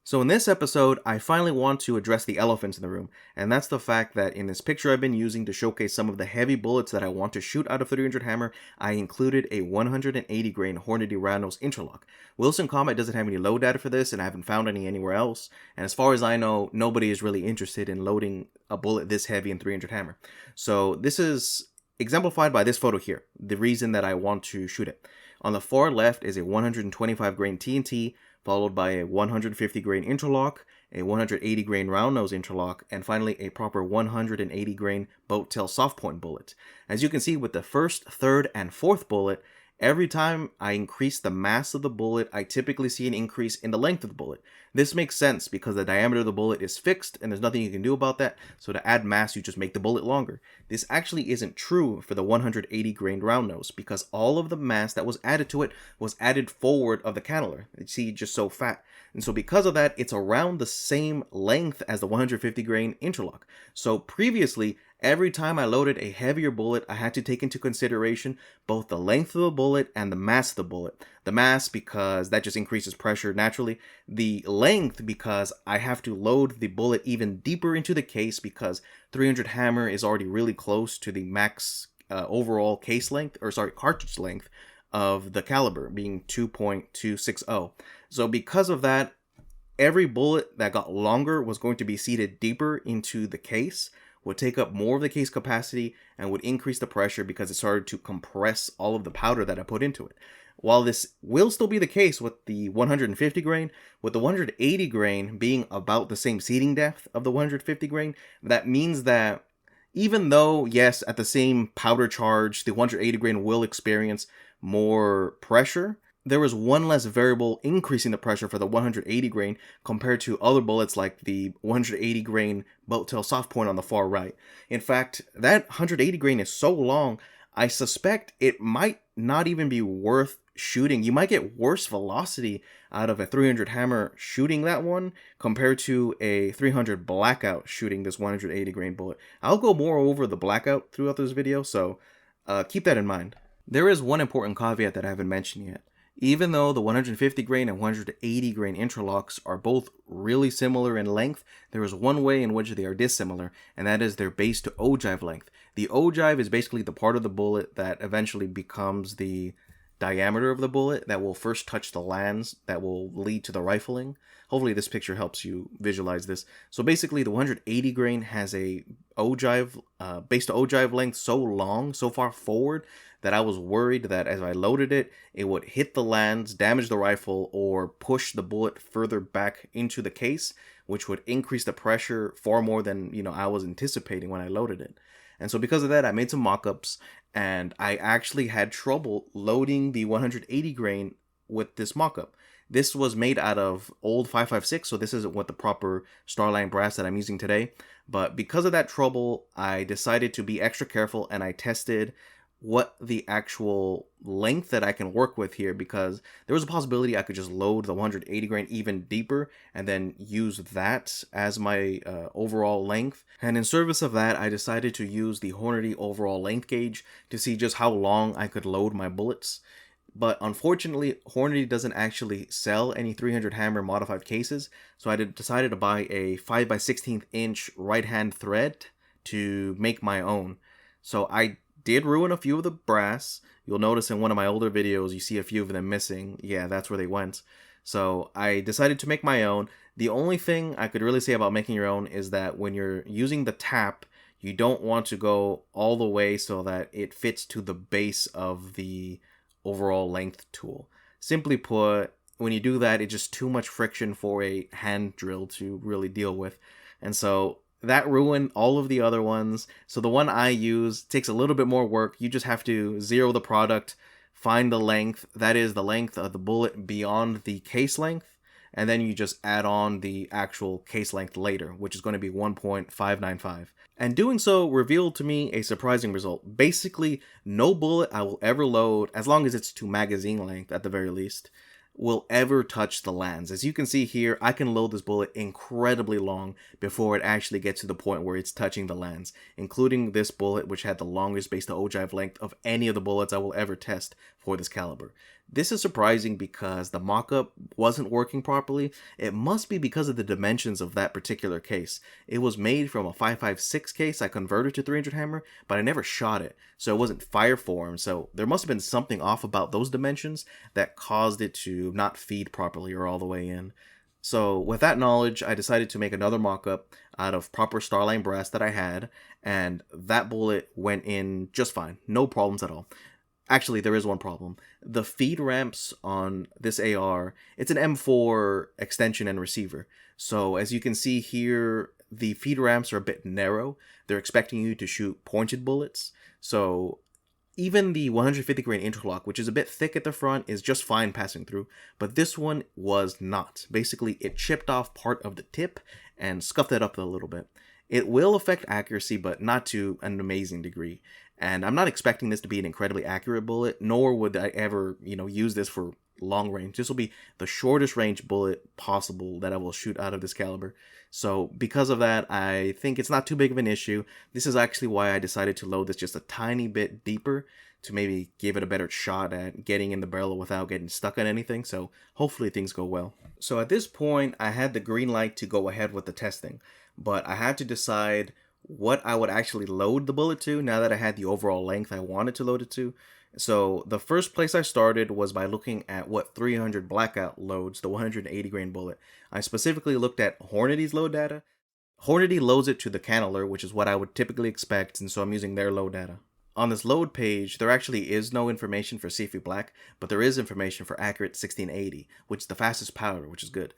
So in this episode, I finally want to address the elephant in the room, and that's the fact that in this picture I've been using to showcase some of the heavy bullets that I want to shoot out of 300 hammer, I included a 180 grain Hornady round nose interlock. Wilson Combat doesn't have any load data for this, and I haven't found any anywhere else, and as far as I know, nobody is really interested in loading a bullet this heavy in 300 hammer. So this is exemplified by this photo here, the reason that I want to shoot it. On the far left is a 125 grain TNT, followed by a 150 grain interlock, a 180 grain round nose interlock, and finally a proper 180 grain boat tail soft point bullet. As you can see with the first, third, and fourth bullet, every time I increase the mass of the bullet, I typically see an increase in the length of the bullet. This makes sense because the diameter of the bullet is fixed and there's nothing you can do about that, so to add mass you just make the bullet longer. This actually isn't true for the 180 grain round nose because all of the mass that was added to it was added forward of the cannular. You see, just so fat. And so because of that, it's around the same length as the 150 grain interlock. So previously, every time I loaded a heavier bullet, I had to take into consideration both the length of the bullet and the mass of the bullet. The mass because that just increases pressure naturally. The length because I have to load the bullet even deeper into the case because 300 hammer is already really close to the max overall cartridge length of the caliber, being 2.260. So because of that, every bullet that got longer was going to be seated deeper into the case, would take up more of the case capacity, and would increase the pressure because it started to compress all of the powder that I put into it. While this will still be the case with the 150 grain, with the 180 grain being about the same seating depth of the 150 grain, that means that even though, yes, at the same powder charge, the 180 grain will experience more pressure, there was one less variable increasing the pressure for the 180 grain compared to other bullets like the 180 grain boat tail soft point on the far right. In fact, that 180 grain is so long, I suspect it might not even be worth shooting. You might get worse velocity out of a 300 hammer shooting that one compared to a 300 blackout shooting this 180 grain bullet. I'll go more over the blackout throughout this video, so keep that in mind. There is one important caveat that I haven't mentioned yet. Even though the 150 grain and 180 grain interlocks are both really similar in length, there is one way in which they are dissimilar, and that is their base to ogive length. The ogive is basically the part of the bullet that eventually becomes the diameter of the bullet that will first touch the lands that will lead to the rifling. Hopefully this picture helps you visualize this. So basically the 180 grain has a ogive, base to ogive length so long, so far forward, that I was worried that as I loaded it, it would hit the lands, damage the rifle, or push the bullet further back into the case, which would increase the pressure far more than I was anticipating when I loaded it. And so because of that, I made some mock-ups, and I actually had trouble loading the 180 grain with this mock-up. This was made out of old 5.56, so this isn't what the proper Starline brass that I'm using today. But because of that trouble, I decided to be extra careful, and I tested what the actual length that I can work with here, because there was a possibility I could just load the 180 grain even deeper and then use that as my overall length. And in service of that, I decided to use the Hornady overall length gauge to see just how long I could load my bullets. But unfortunately, Hornady doesn't actually sell any 300 hammer modified cases, so I decided to buy a 5x16 inch right hand thread to make my own. So I did ruin a few of the brass. You'll notice in one of my older videos you see a few of them missing. Yeah, that's where they went. So I decided to make my own. The only thing I could really say about making your own is that when you're using the tap, you don't want to go all the way so that it fits to the base of the overall length tool. Simply put, when you do that, it's just too much friction for a hand drill to really deal with. And so that ruined all of the other ones. So the one I use takes a little bit more work. You just have to zero the product, find the length, that is the length of the bullet beyond the case length, and then you just add on the actual case length later, which is going to be 1.595. And doing so revealed to me a surprising result. Basically, no bullet I will ever load, as long as it's to magazine length at the very least, will ever touch the lands. As you can see here, I can load this bullet incredibly long before it actually gets to the point where it's touching the lands, including this bullet, which had the longest base to ogive length of any of the bullets I will ever test for this caliber. This is surprising because the mock-up wasn't working properly. It must be because of the dimensions of that particular case. It was made from a 5.56 case I converted to 300 hammer, but I never shot it, so it wasn't fire form. So there must have been something off about those dimensions that caused it to not feed properly or all the way in. So with that knowledge, I decided to make another mock-up out of proper Starline brass that I had, and that bullet went in just fine. No problems at all. Actually, there is one problem. The feed ramps on this AR, it's an M4 extension and receiver. So as you can see here, the feed ramps are a bit narrow. They're expecting you to shoot pointed bullets. So even the 150 grain interlock, which is a bit thick at the front, is just fine passing through. But this one was not. Basically, it chipped off part of the tip and scuffed it up a little bit. It will affect accuracy, but not to an amazing degree. And I'm not expecting this to be an incredibly accurate bullet, nor would I ever, use this for long range. This will be the shortest range bullet possible that I will shoot out of this caliber. So because of that, I think it's not too big of an issue. This is actually why I decided to load this just a tiny bit deeper to maybe give it a better shot at getting in the barrel without getting stuck on anything. So hopefully things go well. So at this point, I had the green light to go ahead with the testing, but I had to decide what I would actually load the bullet to now that I had the overall length I wanted to load it to. So the first place I started was by looking at what 300 Blackout loads the 180 grain bullet. I specifically looked at Hornady's load data. Hornady loads it to the cannular, which is what I would typically expect, and so I'm using their load data. On this load page, there actually is no information for CFE Black, but there is information for accurate 1680, which is the fastest powder, which is good.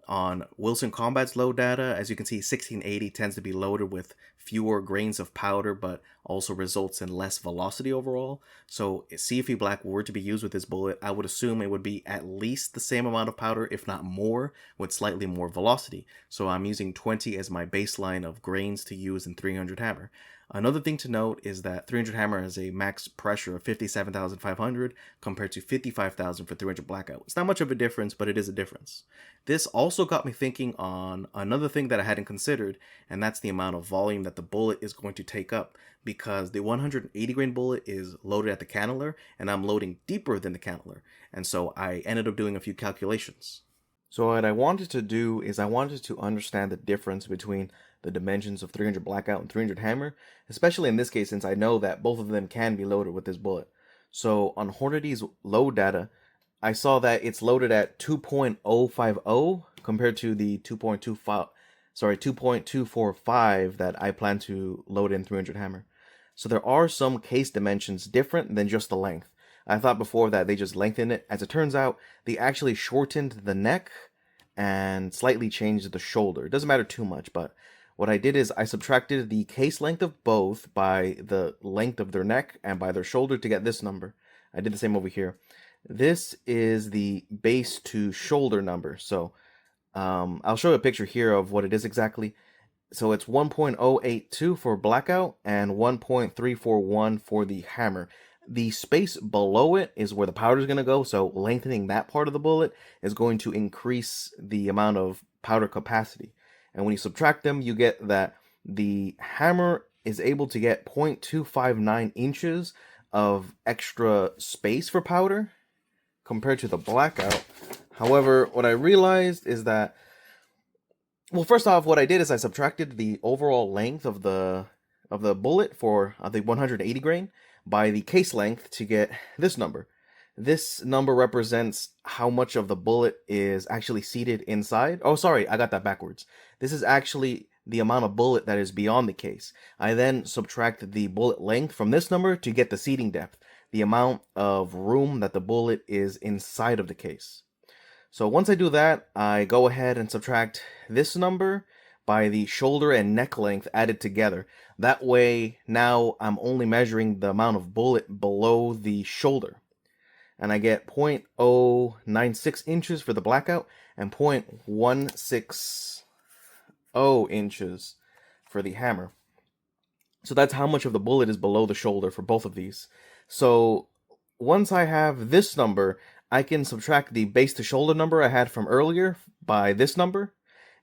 On Wilson Combat's load data, as you can see, 1680 tends to be loaded with fewer grains of powder, but also results in less velocity overall. So if CFE Black were to be used with this bullet, I would assume it would be at least the same amount of powder, if not more, with slightly more velocity. So I'm using 20 as my baseline of grains to use in 300 hammer. Another thing to note is that 300 hammer has a max pressure of 57,500 compared to 55,000 for 300 Blackout. It's not much of a difference, but it is a difference. This also got me thinking on another thing that I hadn't considered, and that's the amount of volume that the bullet is going to take up, because the 180 grain bullet is loaded at the cannular, and I'm loading deeper than the cannular, and so I ended up doing a few calculations. So what I wanted to do is I wanted to understand the difference between the dimensions of 300 Blackout and 300 Hammer, especially in this case since I know that both of them can be loaded with this bullet. So on Hornady's load data, I saw that it's loaded at 2.050 compared to the 2.245 that I plan to load in 300 Hammer. So there are some case dimensions different than just the length. I thought before that they just lengthened it. As it turns out, they actually shortened the neck and slightly changed the shoulder. It doesn't matter too much, but what I did is I subtracted the case length of both by the length of their neck and by their shoulder to get this number. I did the same over here. This is the base to shoulder number. So I'll show you a picture here of what it is exactly. So it's 1.082 for Blackout and 1.341 for the Hammer. The space below it is where the powder is going to go, so lengthening that part of the bullet is going to increase the amount of powder capacity. And when you subtract them, you get that the Hammer is able to get 0.259 inches of extra space for powder compared to the Blackout. However, what I realized is that, well, first off, what I did is I subtracted the overall length of the bullet for the 180 grain by the case length to get this number. This number represents how much of the bullet is actually seated inside. Oh, sorry, I got that backwards. This is actually the amount of bullet that is beyond the case. I then subtract the bullet length from this number to get the seating depth, the amount of room that the bullet is inside of the case. So once I do that, I go ahead and subtract this number by the shoulder and neck length added together. That way, now I'm only measuring the amount of bullet below the shoulder. And I get 0.096 inches for the Blackout and 0.160 inches for the Hammer. So that's how much of the bullet is below the shoulder for both of these. So once I have this number, I can subtract the base to shoulder number I had from earlier by this number,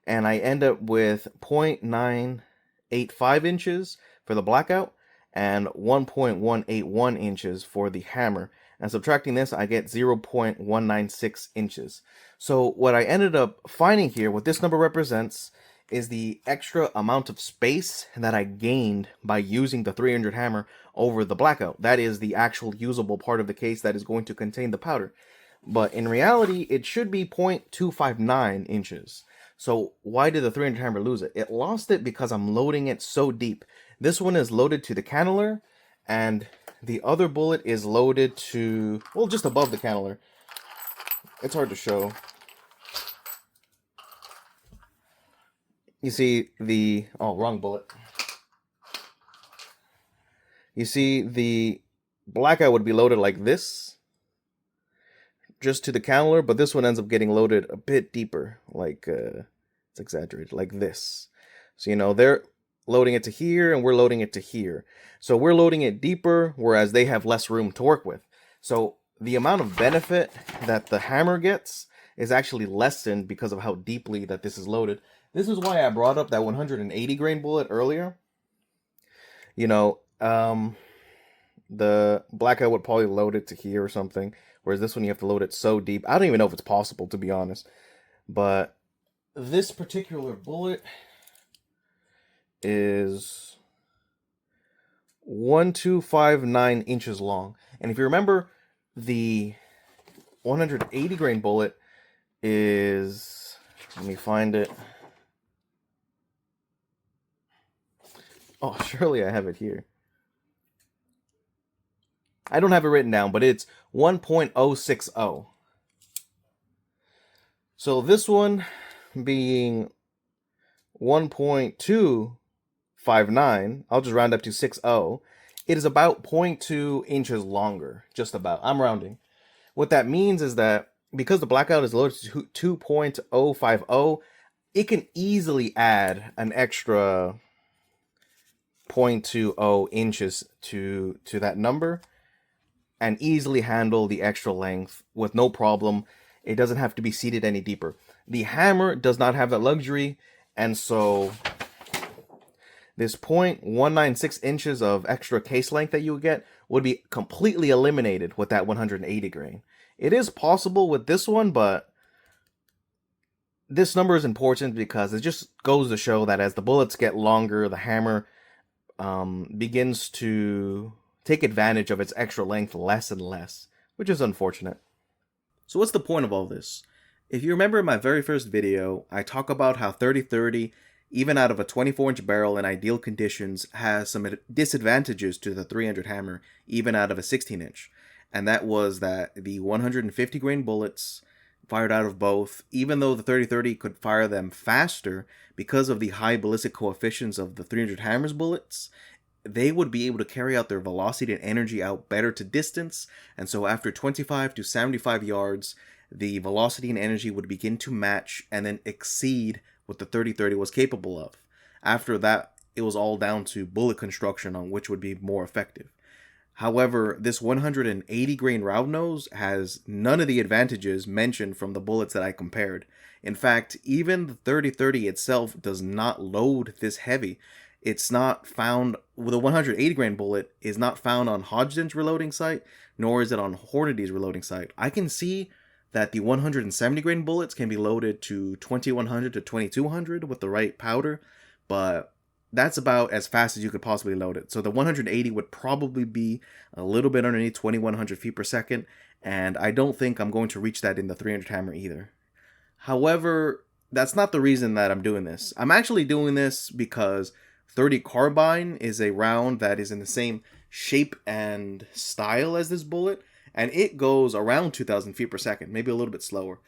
and I end up with 0.985 inches for the Blackout and 1.181 inches for the Hammer. and subtracting this, I get 0.196 inches. So what I ended up finding here, what this number represents, is the extra amount of space that I gained by using the 300 hammer over the blackout. That is the actual usable part of the case that is going to contain the powder. But in reality, it should be 0.259 inches. So why did the 300 hammer lose it? It lost it because I'm loading it so deep. This one is loaded to the cannular, and the other bullet is loaded to, well, just above the cannular. It's hard to show. You see the, oh, wrong bullet. You see the blackout would be loaded like this, just to the cannular, but this one ends up getting loaded a bit deeper, like, it's exaggerated, like this. So, you know, they're loading it to here, and we're loading it to here. So we're loading it deeper, whereas they have less room to work with. So the amount of benefit that the hammer gets is actually lessened because of how deeply that this is loaded. This is why I brought up that 180 grain bullet earlier. You know, the blackout would probably load it to here or something, whereas this one you have to load it so deep. I don't even know if it's possible, to be honest. But this particular bullet is 1259 inches long. And if you remember, the 180 grain bullet is, let me find it. Oh, surely I have it here. I don't have it written down, but it's 1.060. So this one being 1.259, I'll just round up to 60. It is about 0.2 inches longer, just about. I'm rounding. What that means is that because the blackout is loaded to 2.050, it can easily add an extra 0.20 inches to that number and easily handle the extra length with no problem. It doesn't have to be seated any deeper. The hammer does not have that luxury, and so this 0.196 inches of extra case length that you would get would be completely eliminated with that 180 grain. It is possible with this one, but this number is important because it just goes to show that as the bullets get longer, the hammer begins to take advantage of its extra length less and less, which is unfortunate. So what's the point of all this? If you remember in my very first video, I talk about how 30-30, even out of a 24-inch barrel in ideal conditions, has some disadvantages to the 300 hammer, even out of a 16-inch. And that was that the 150 grain bullets fired out of both, even though the 30-30 could fire them faster because of the high ballistic coefficients of the 300 hammers bullets, they would be able to carry out their velocity and energy out better to distance, and so after 25 to 75 yards, the velocity and energy would begin to match and then exceed what the 30-30 was capable of. After that, it was all down to bullet construction on which would be more effective. However, this 180 grain round nose has none of the advantages mentioned from the bullets that I compared. In fact, even the 30-30 itself does not load this heavy. It's not found, the 180 grain bullet is not found on Hodgdon's reloading site, nor is it on Hornady's reloading site. I can see that the 170 grain bullets can be loaded to 2100 to 2200 with the right powder, but that's about as fast as you could possibly load it. So the 180 would probably be a little bit underneath 2100 feet per second, and I don't think I'm going to reach that in the 300 hammer either. However, that's not the reason that I'm doing this. I'm actually doing this because 30 carbine is a round that is in the same shape and style as this bullet, and it goes around 2000 feet per second, maybe a little bit slower.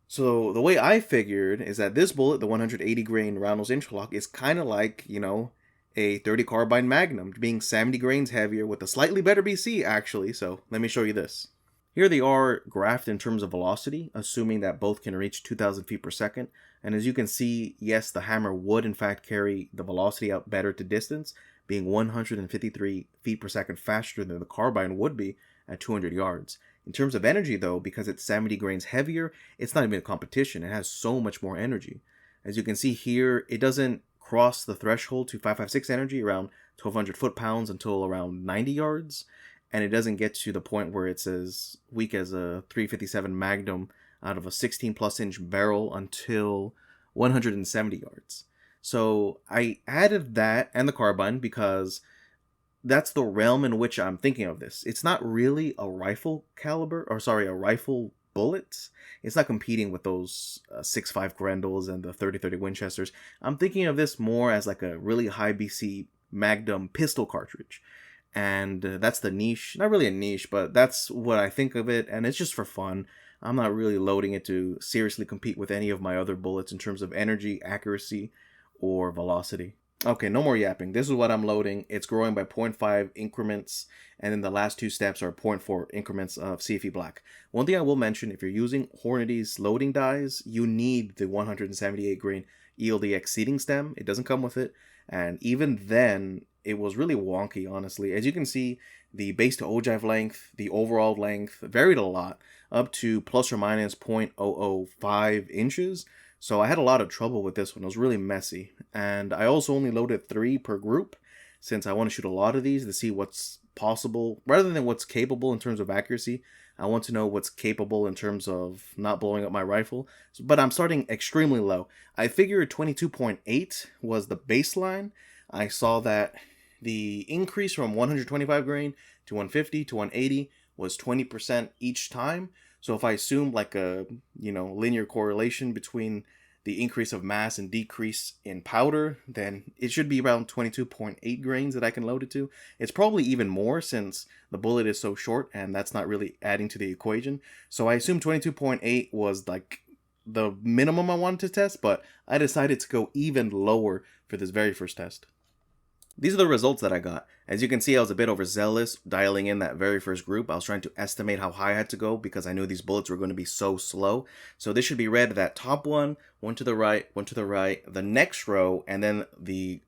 So the way I figured is that this bullet, the 180 grain round nose Interlock, is kind of like, you know, a 30 carbine Magnum, being 70 grains heavier with a slightly better BC actually. So let me show you this. Here they are graphed in terms of velocity, assuming that both can reach 2000 feet per second. And as you can see, yes, the hammer would in fact carry the velocity out better to distance, being 153 feet per second faster than the carbine would be at 200 yards. In terms of energy though, because it's 70 grains heavier, it's not even a competition. It has so much more energy. As you can see here, it doesn't cross the threshold to 556 energy around 1200 foot-pounds until around 90 yards. and it doesn't get to the point where it's as weak as a 357 Magnum out of a 16 plus inch barrel until 170 yards. So I added that and the carbine because that's the realm in which I'm thinking of this. It's not really a rifle caliber, or sorry, a rifle bullets. It's not competing with those 6.5 Grendels and the 30-30 Winchesters. I'm thinking of this more as like a really high BC Magnum pistol cartridge. And that's the niche. Not really a niche, but that's what I think of it, and it's just for fun. I'm not really loading it to seriously compete with any of my other bullets in terms of energy, accuracy, or velocity. Okay, no more yapping. This is what I'm loading. It's growing by 0.5 increments, and then the last two steps are 0.4 increments of CFE black. One thing I will mention, if you're using Hornady's loading dies, you need the 178 grain ELDX seating stem. It doesn't come with it, and even then, it was really wonky, honestly. As you can see, the base to ogive length, the overall length varied a lot, up to plus or minus 0.005 inches. So I had a lot of trouble with this one. It was really messy. And I also only loaded 3 per group, since I want to shoot a lot of these to see what's possible. Rather than what's capable in terms of accuracy, I want to know what's capable in terms of not blowing up my rifle. But I'm starting extremely low. I figured 22.8 was the baseline. I saw that the increase from 125 grain to 150 to 180 was 20% each time. So if I assume like a, linear correlation between the increase of mass and decrease in powder, then it should be around 22.8 grains that I can load it to. It's probably even more since the bullet is so short, and that's not really adding to the equation. So I assume 22.8 was like the minimum I wanted to test, but I decided to go even lower for this very first test. These are the results that I got. As you can see, I was a bit overzealous dialing in that very first group. I was trying to estimate how high I had to go because I knew these bullets were going to be so slow. So this should be read that top one to the right, one to the right, the next row, and then the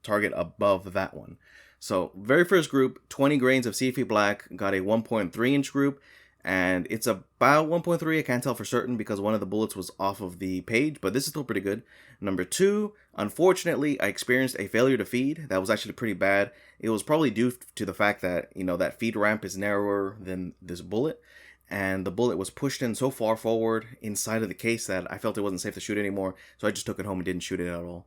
target above that one. So very first group, 20 grains of CFE black, got a 1.3 inch group. And it's about 1.3, I can't tell for certain because one of the bullets was off of the page, but this is still pretty good. Number 2, unfortunately, I experienced a failure to feed. That was actually pretty bad. It was probably due to the fact that, that feed ramp is narrower than this bullet. And the bullet was pushed in so far forward inside of the case that I felt it wasn't safe to shoot anymore. So I just took it home and didn't shoot it at all.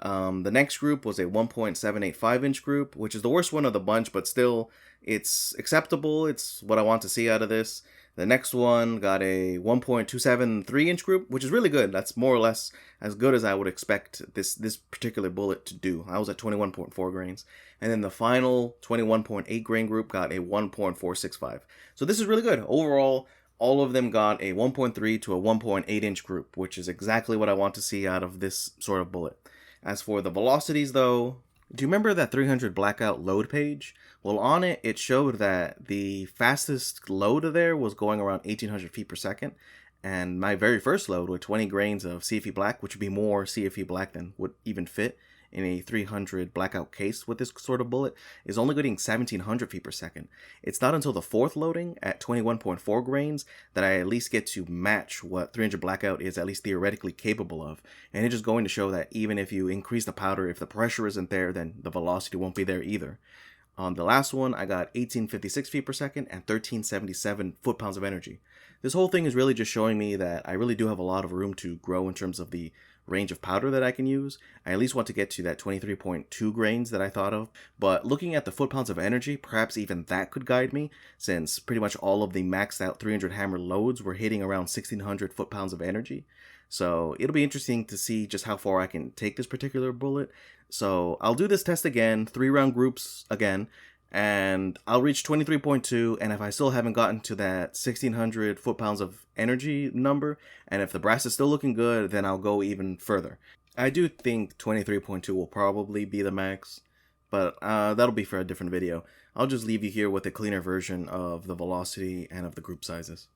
The next group was a 1.785 inch group, which is the worst one of the bunch, but still, it's acceptable. It's what I want to see out of this. The next one got a 1.273 inch group, which is really good. That's more or less as good as I would expect this particular bullet to do. I was at 21.4 grains. And then the final 21.8 grain group got a 1.465. So this is really good. Overall, all of them got a 1.3 to a 1.8 inch group, which is exactly what I want to see out of this sort of bullet. As for the velocities though, do you remember that 300 blackout load page? Well, on it, it showed that the fastest load there was going around 1800 feet per second. And my very first load with 20 grains of CFE black, which would be more CFE black than would even fit in a 300 blackout case with this sort of bullet, is only getting 1700 feet per second. It's not until the fourth loading at 21.4 grains that I at least get to match what 300 blackout is at least theoretically capable of. And it's just going to show that even if you increase the powder, if the pressure isn't there, then the velocity won't be there either. On the last one, I got 1856 feet per second and 1377 foot-pounds of energy. This whole thing is really just showing me that I really do have a lot of room to grow in terms of the range of powder that I can use. I at least want to get to that 23.2 grains that I thought of, but looking at the foot-pounds of energy, perhaps even that could guide me, since pretty much all of the maxed out 300 hammer loads were hitting around 1600 foot-pounds of energy. So it'll be interesting to see just how far I can take this particular bullet. So I'll do this test again, 3-round groups again, and I'll reach 23.2, and if I still haven't gotten to that 1600 foot-pounds of energy number, and if the brass is still looking good, then I'll go even further. I do think 23.2 will probably be the max, but that'll be for a different video. I'll just leave you here with a cleaner version of the velocity and of the group sizes.